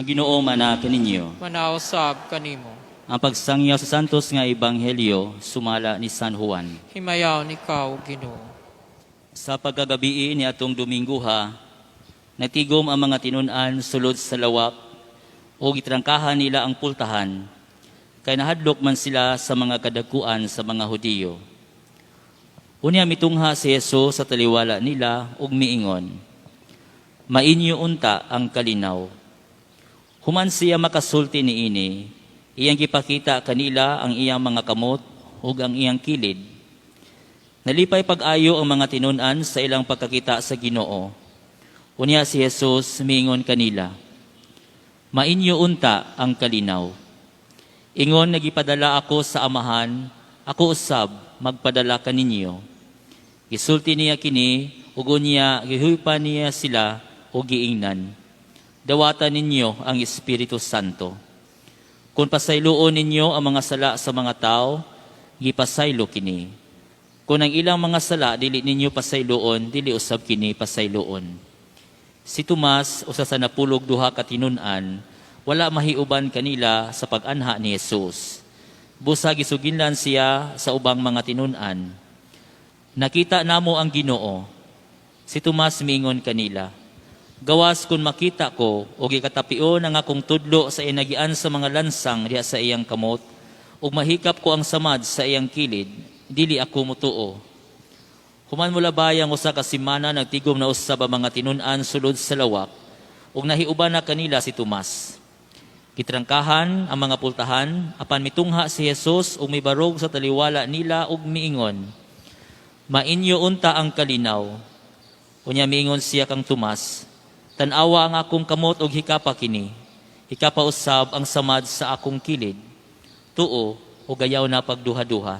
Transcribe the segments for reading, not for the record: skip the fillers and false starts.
Ang Ginoo mana kaninyo. Manausab kanimo. Ang pagsangyaw sa santos nga ebanghelyo sumala ni San Juan. Himayaw ni Kao, Ginoo. Sa pagkagabi ni atong Domingguha, natigom ang mga tinun-an sulod sa lawak o gitrangkahan nila ang pultahan, kay nahadlok man sila sa mga kadakuan sa mga Hudiyo. Unya mitungha si Jesus sa taliwala nila ug miingon, "Mainyo unta ang kalinaw." Human siya makasulti niini, iyang gipakita kanila ang iyang mga kamot ug ang iyang kilid. Nalipay pag-ayo ang mga tinun-an sa ilang pagkakita sa Ginoo. Unya si Jesus miingon kanila, "Mainyo unta ang kalinaw. Ingon nagipadala ako sa Amahan, ako usab magpadala kaninyo." Gisulti niya kini, ug unya gihuypan niya sila o giingnan. Dawatan ninyo ang Espiritu Santo. Kung pasayloon ninyo ang mga sala sa mga tao, gipasaylo kini. Kung ang ilang mga sala dili ninyo pasayloon, dili usab kini pasayloon. Si Tomas, usa sa napulog duha ka tinun-an, wala mahiuban kanila sa pag-anha ni Jesus. Busa gisuginlan siya sa ubang mga tinun-an. "Nakita namo ang Ginoo." Si Tomas miingon kanila, "Gawas kung makita ko o gikatapion ang akong tudlo sa inagian sa mga lansang diha sa iyang kamot, ug mahikap ko ang samad sa iyang kilid, dili ako mutuo." Human mula bayang usa ka semana nagtigom na usab ang mga tinun-an sulod sa lawak, ug nahiuban na kanila si Tomas. Gitrangkahan ang mga pultahan, apan mitungha si Jesus ug mibarog sa taliwala nila ug miingon, "Mainyo unta ang kalinaw." Unya miingon siya kang Tomas, "Tan-awa ang akong kamot og hikapa kini. Hikapa usab ang samad sa akong kilid. Tuo o gayaw na pagduha-duha."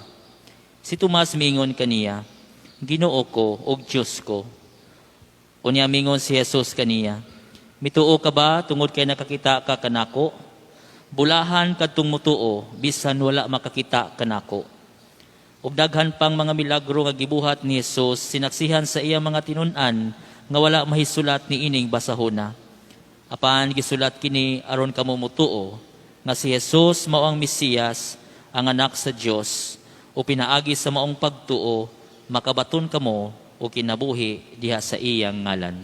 Si Tomas miingon kaniya, "Ginoo ko og Dios ko." Unya miingon si Jesus kaniya, "Mituo ka ba tungod kay nakakita ka kanako? Bulahan kadtong mutuo bisan wala makakita kanako." Ug daghan pang mga milagro nga gibuhat ni Jesus sinaksihan sa iyang mga tinun-an nga wala mahisulat ni ining basahona. Apan gisulat kini aron kamo mutuo nga si Jesus mao ang Mesiyas, ang anak sa Dios, o pinaagi sa maong pagtuo makabaton kamo o kinabuhi diha sa iyang ngalan.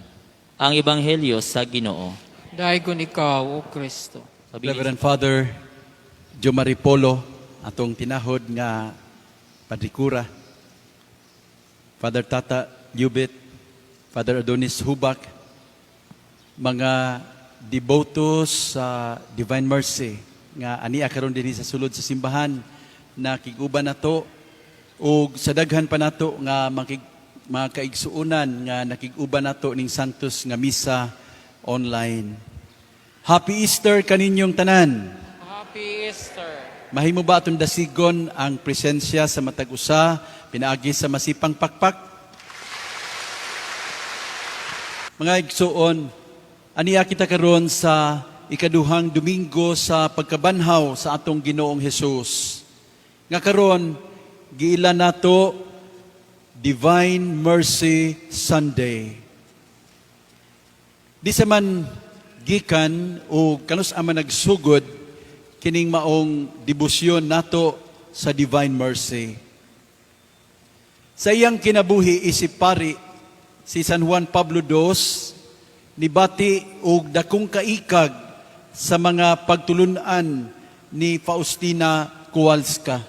Ang ebanghelyo sa Ginoo. Daigon ikaw, O Kristo. Reverend Father Jo Maripolo, atong tinahod nga padrikura, Father Tata Yubit, Father Adonis Hubak, mga devotos sa Divine Mercy nga ania karon dinhi sa sulod sa simbahan na kiguban nato ug sa daghan pa nato nga mga kaigsuonan nga nakiguban nato ning Santos nga misa online. Happy Easter kaninyong tanan. Happy Easter. Mahimo ba atong dasigon ang presensya sa matag usa pinaagi sa masipang pakpak? Mga igsuon, aniya kita karon sa ikaduhang Domingo sa pagkabanhaw sa atong Ginoong Hesus. Nga karon giila nato Divine Mercy Sunday. Di sa man gikan o kanus aman nagsugod kining maong debosyon nato sa Divine Mercy. Sa iyang kinabuhi isip pari si San Juan Pablo II nibati og dakong kaikag sa mga pagtulunan ni Faustina Kowalska.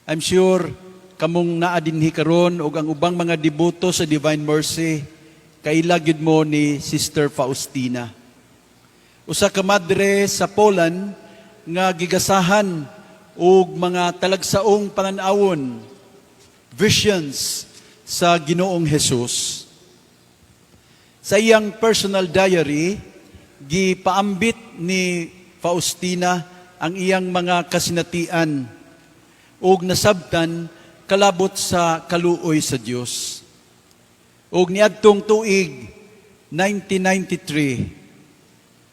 I'm sure kamong naa dinhi karon og ang ubang mga deboto sa Divine Mercy kaila gyud mo ni Sister Faustina. Usa ka madre sa Poland nga gigasahan og mga talagsaong pananawon, visions sa Ginoong Hesus. Sa iyang personal diary, gipaambit ni Faustina ang iyang mga kasinatian ug nasabtan kalabot sa kaluoy sa Dios. Ug niadtong tuig 1993,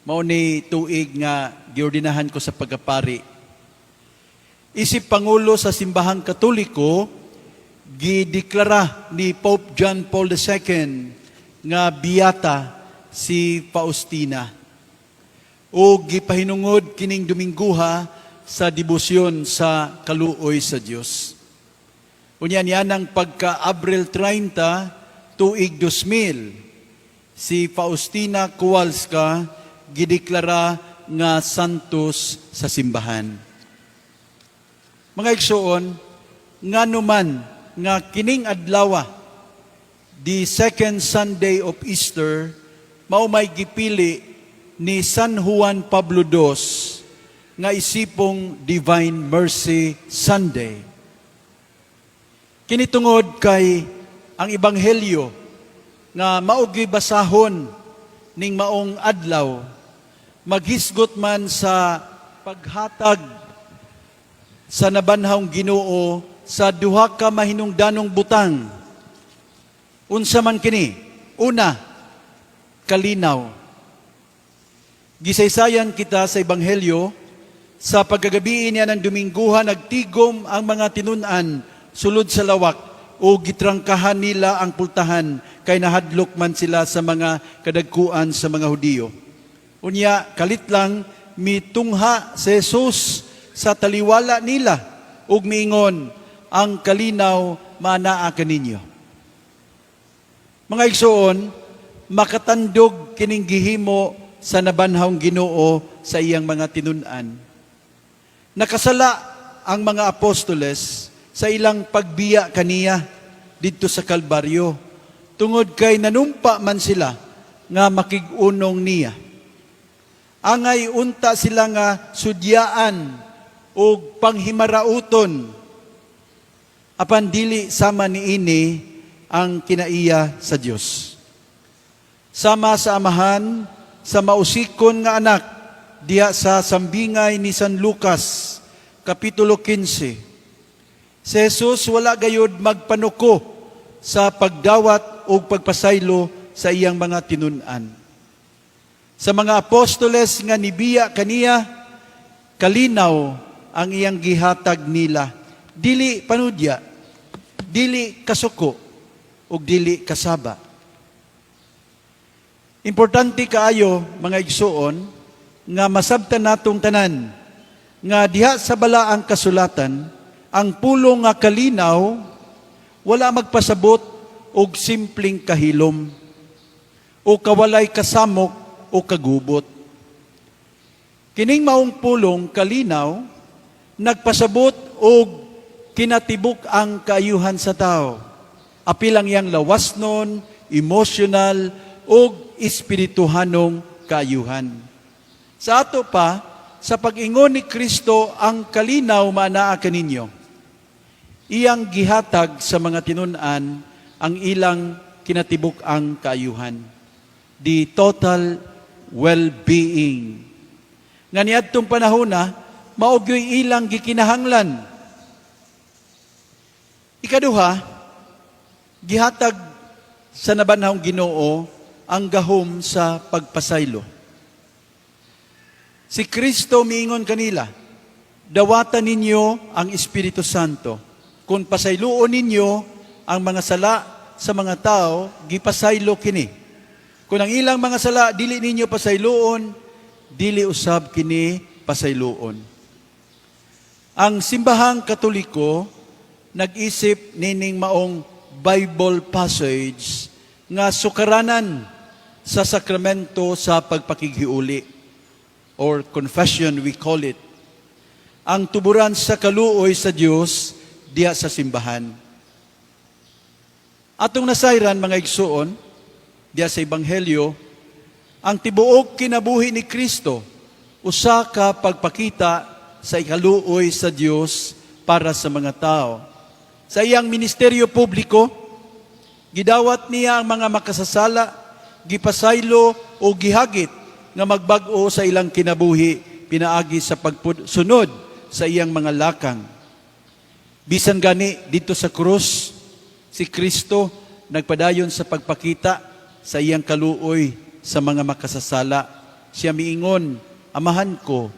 mao ni tuig nga giordinahan ko sa pagkapari. Isip Pangulo sa Simbahang Katoliko, gideklara ni Pope John Paul II nga biyata si Faustina. o gipahinungod kining Dominguha sa debosyon sa kaluoy sa Dios. Unya niya ng pagka Abril 30, tuig 2000, si Faustina Kowalska gideklara nga santos sa simbahan. Mga igsoon, nga numan nga kining adlaw, the second Sunday of Easter, mao may gipili ni San Juan Pablo II nga isipong Divine Mercy Sunday. Kinitungod kay ang ebanghelyo nga maugi basahon ning maong adlaw, maghisgot man sa paghatag sa nabanhawng Ginoo sa duha ka mahinungdanong butang. Unsa man kini? Una, kalinaw. Gisaysayan kita sa ebanghelyo, sa pagkagabi niya ng Dominguha, nagtigom ang mga tinunan sulod sa lawak o gitrangkahan nila ang pultahan kay nahadlok man sila sa mga kadagkuan sa mga Hudiyo. Unya, kalit lang, mitungha si Jesus sa taliwala nila ug miingon, ang kalinaw manaa kaninyo. Mga igsoon, makatandog kining gihimo sa nabanhawng Ginoo sa iyang mga tinunan. Nakasala ang mga apostoles sa ilang pagbiya kaniya didto sa Kalbaryo, tungod kay nanumpa man sila nga makig-unong niya. Angay unta sila nga sudyaan o panghimarauton, apan dili sama niini ang kinaiya sa Dios. Sama sa amahan, sa mausikon nga anak, diya sa sambingay ni San Lucas, Kapitulo 15. Si Jesus wala gayud magpanuko sa pagdawat o pagpasaylo sa iyang mga tinunan. Sa mga apostoles nga nibiya kaniya, kalinaw ang iyang gihatag nila. Dili panudya, dili kasuko, ug dili kasaba. Importante kaayo, mga igsuon, nga masabtan natong tanan, nga diha sa balaang kasulatan, ang pulong nga kalinaw, wala magpasabot og simpleng kahilom, o kawalay kasamok o kagubot. Kining maong pulong kalinaw, nagpasabot og kinatibuk ang kaayuhan sa tao. Apilang yang lawasnon, emotional, o espirituhanong kaayuhan. Sa ato pa, sa pag-ingon ni Kristo, ang kalinaw manaa kaninyo. Iyang gihatag sa mga tinunan ang ilang kinatibuk ang kaayuhan. The total well-being. Nga niadtong panahon na, maugyoy ilang gikinahanglan. Ikaduha, gihatag sa nabanhawng Ginoo ang gahom sa pagpasaylo. Si Kristo miingon kanila, dawatan ninyo ang Espiritu Santo. Kung pasayloon ninyo ang mga sala sa mga tao, gipasaylo kini. Kung ang ilang mga sala dili ninyo pasayloon, dili usab kini pasayloon. Ang simbahang Katoliko nag-isip nining maong Bible passage nga sukaranan sa sakramento sa pagpakighiuli or confession we call it. Ang tuburan sa kaluoy sa Dios diya sa simbahan. Atong nasayran mga igsuon diya sa ebanghelyo, ang tibuok kinabuhi ni Kristo usa ka pagpakita sa ikaluoy sa Dios para sa mga tao. Sa iyang ministeryo publiko, gidawat niya ang mga makasasala, gipasaylo o gihagit nga magbag-o sa ilang kinabuhi pinaagi sa pagsunod sa iyang mga lakang. Bisan gani dito sa krus, si Kristo nagpadayon sa pagpakita sa iyang kaluoy sa mga makasasala. Siya miingon, amahan ko,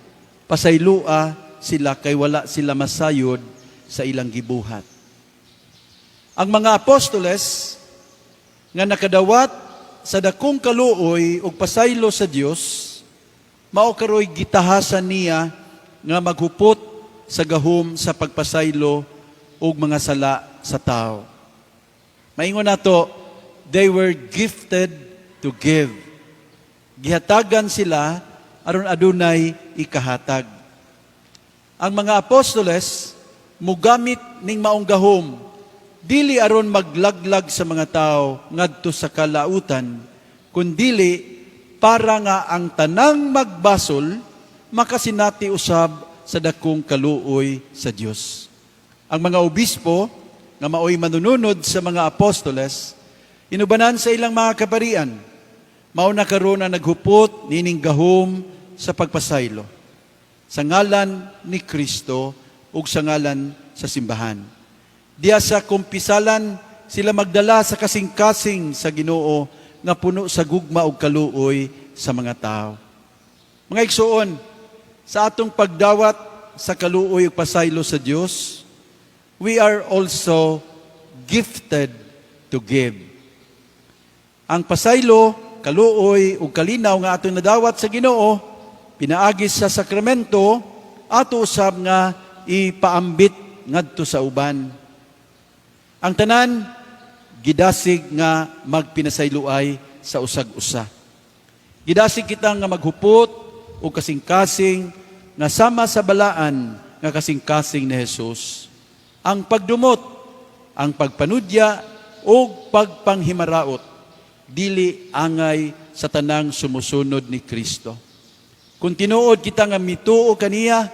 pasaylua sila kay wala sila masayod sa ilang gibuhat. Ang mga apostoles nga nakadawat sa dakong kaluoy ug pasaylo sa Dios, mao karoy gitahasan niya nga maghupot sa gahom sa pagpasaylo ug mga sala sa tao. Maingon nato, they were gifted to give. Gihatagan sila aron adunay ikahatag. Ang mga apostoles mugamit ning maong gahom dili aron maglaglag sa mga tao ngadto sa kalautan, kundili para nga ang tanang magbasol makasinati usab sa dakong kaluoy sa Dios. Ang mga obispo nga maoy manununod sa mga apostoles inubanan sa ilang mga kaparian, mao na karon na naghupot nining gahom sa pagpasaylo sa ngalan ni Kristo ug sa ngalan sa simbahan. Diya sa kumpisalan sila magdala sa kasing-kasing sa Ginoo nga puno sa gugma ug kaluoy sa mga tao. Mga igsoon, sa atong pagdawat sa kaluoy ug pasaylo sa Dios, we are also gifted to give. Ang pasaylo, kaluoy ug kalinaw nga atong nadawat sa Ginoo, pinaagis sa sakramento, ato usab nga ipaambit ngadto sa uban. Ang tanan gidasig nga magpinasayloay sa usag-usa. Gidasig kita nga maghupot o kasing-kasing nga sama sa balaan nga kasing-kasing ni Jesus. Ang pagdumot, ang pagpanudya o pagpanghimaraot dili angay sa tanang sumusunod ni Kristo. Kung tinuod kita nga mituo kaniya,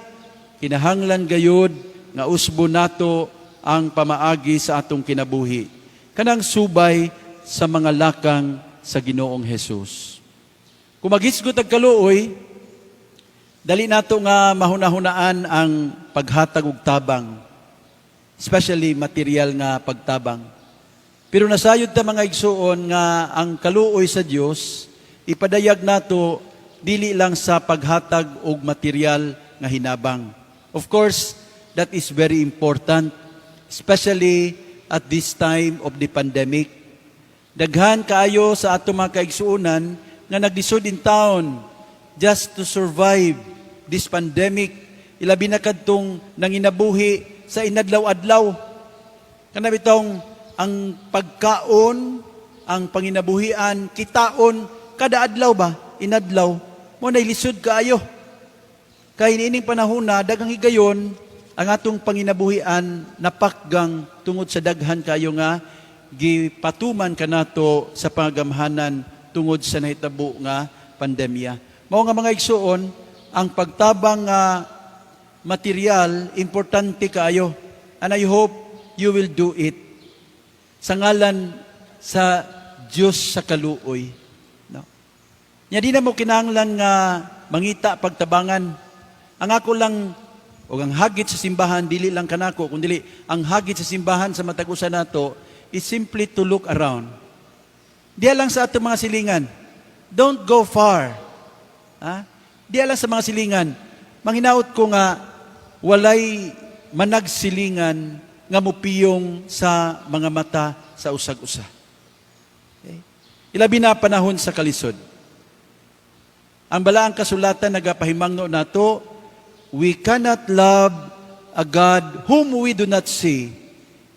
kinahanglan gayud nga usbo nato ang pamaagi sa atong kinabuhi, kanang subay sa mga lakang sa Ginoong Hesus. Kung maghisgot ang kaluoy, dali nato nga mahunahunaan ang paghatag og tabang, especially material nga pagtabang. Pero nasayod ta mga igsuon nga ang kaluoy sa Dios ipadayag nato dili lang sa paghatag og material nga hinabang. Of course, that is very important, especially at this time of the pandemic. Daghan kaayo sa ato mga kaigsuonan nga naglisod in town just to survive this pandemic. Ilabi na kadtong nanginabuhi sa inadlaw-adlaw. Kana bitong ang pagkaon, ang panginabuhian, kitaon, kada adlaw ba? Inadlaw. Mo na ilisod kaayo. Kay niining panahon na daghang higayon ang atong panginabuhian napakgang tungod sa daghan kayo nga gipatuman kanato sa pangamhanan tungod sa nahitabo nga pandemya. Mao nga mga igsuon, ang pagtabang nga material importante kaayo, and I hope you will do it sa ngalan sa Dios sa kaluoy. No? Nya di na mo kinahanglan nga mangita pagtabangan. Ang ako lang o ang hagit sa simbahan, dili lang kanako, kundi ang hagit sa simbahan sa matag usa nato is simply to look around. Diya lang sa ato mga silingan. Don't go far. Ha? Diya lang sa mga silingan. Manghinaot ko nga, walay managsilingan nga mupiyong sa mga mata sa usag-usa. Okay? Ilabi na panahon sa kalisod. Ang balaang kasulatan nagapahimangno nato, we cannot love a God whom we do not see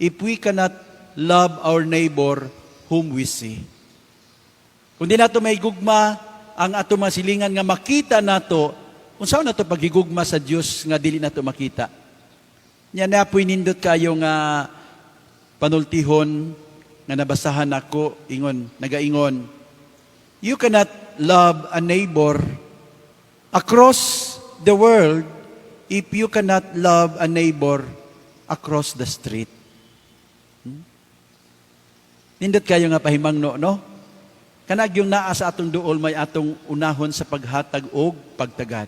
if we cannot love our neighbor whom we see. Kung di nato may gugma ang ato mga silingan nga makita nato, unsaon nato pagigugma sa Dios nga dili nato makita. Nya napoy nindot kayo nga panultihon nga nabasahan ako nagaingon, you cannot love a neighbor across the world if you cannot love a neighbor across the street. Nindot kayo nga pahimangno, no? Kanag yung naa sa atong duol may atong unahon sa paghatag og pagtagad.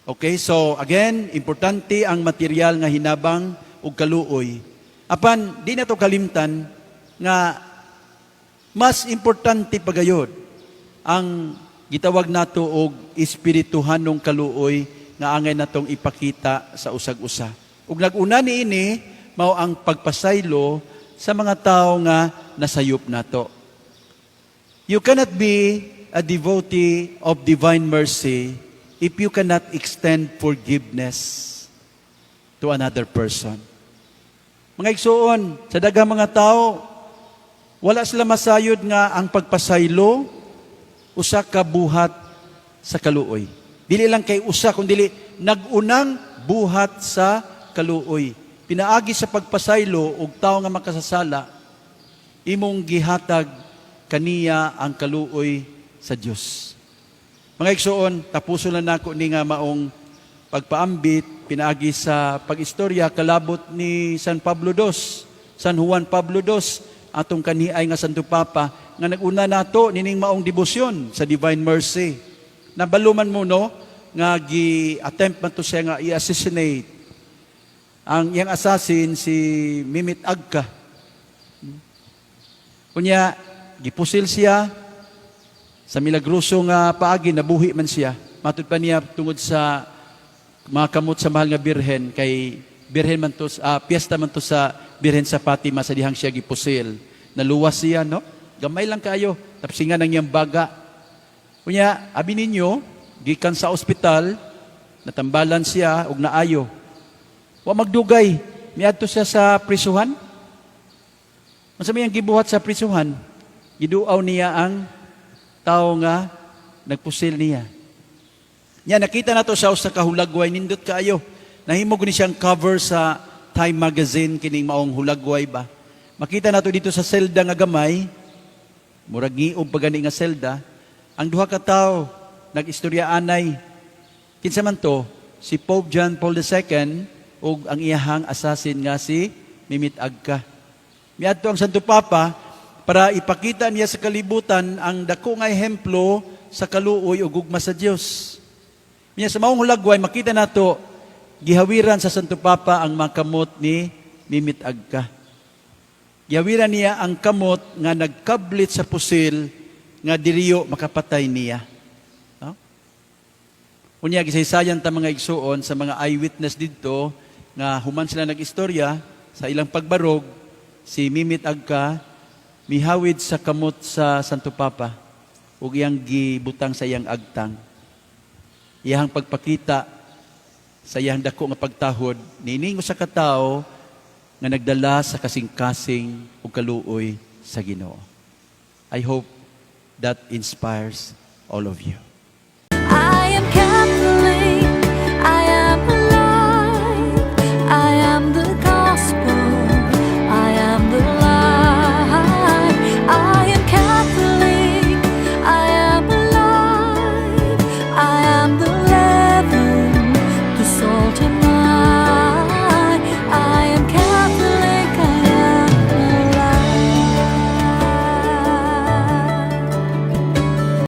Okay, so again, importante ang material nga hinabang ug kaluoy. Apan di na to kalimtan nga mas importante pagayod ang gitawag nato og espirituhanong kaluoy nga angay natong ipakita sa usag-usa. Ug nag-una niini mao ang pagpasaylo sa mga tao nga nasayop nato. You cannot be a devotee of divine mercy if you cannot extend forgiveness to another person. Mga igsoon, sa daghang mga tao, wala sila masayod nga ang pagpasaylo usa ka buhat sa kaluoy. Dili lang kay usa kundi nagunang buhat sa kaluoy. Pinaagi sa pagpasaylo og tao nga makasasala, imong gihatag kaniya ang kaluoy sa Dios. Mga igsoon, tapuso na nako ni nga maong pagpaambit pinaagi sa pag-istorya kalabot ni San Juan Pablo II, atong kaniay nga Santo Papa nga naguna nato nining maong debosyon sa Divine Mercy. Nabaluman mo no nga gi-attempt man to siya nga i-assassinate ang iyang assassin si Mimit Agka. Kunya gipusil siya sa milagroso nga paagi, nabuhi man siya. Matud pa niya tungod sa mga kamot sa mahal nga birhen, kay birhen man to, piyesta man to sa birhen sa Fatima, sa dihang siya gipusil. Naluwas siya, no? Gamay lang kayo, tapsingan ng iyang baga. Kunya, abi ninyo, gikan sa ospital, natambalan siya, ug naayo. Wa magdugay, miadto siya sa prisuhan. Unsa may ang gibuhat sa prisuhan? Giduaw niya ang tao nga nagpusil niya. Nya nakita nato siya sa kahulagway, nindot kaayo. Nahimo guni siyang cover sa Time magazine kining maong hulagway ba. Makita nato dito sa selda nga gamay, murag giog pagani nga selda, ang duha ka tawo nag-istorya anay. Kinsa man to? Si Pope John Paul II ug ang iyahang assassin nga si Mimit Agka. Miadto ang Santo Papa para ipakita niya sa kalibutan ang dako nga ehemplo sa kaluoy ug gugma sa Dios. Minya sa maong hulagway, makita nato gihawiran sa Santo Papa ang mga kamot ni Mimit Agka. Gihawiran niya ang kamot nga nagkablit sa pusil nga diriyo makapatay niya. No? Unya gisaysayan ta mga igsuon sa mga eyewitness didto nga human sila nag-istorya sa ilang pagbarog, si Mimit Agka mihawid sa kamot sa Santo Papa ug iyang gibutang sa iyang agtang. Iyang pagpakita sa iyang dako nga pagtahod nining usa ka tawo nga nagdala sa kasing-kasing ug kaluoy sa Ginoo. I hope that inspires all of you.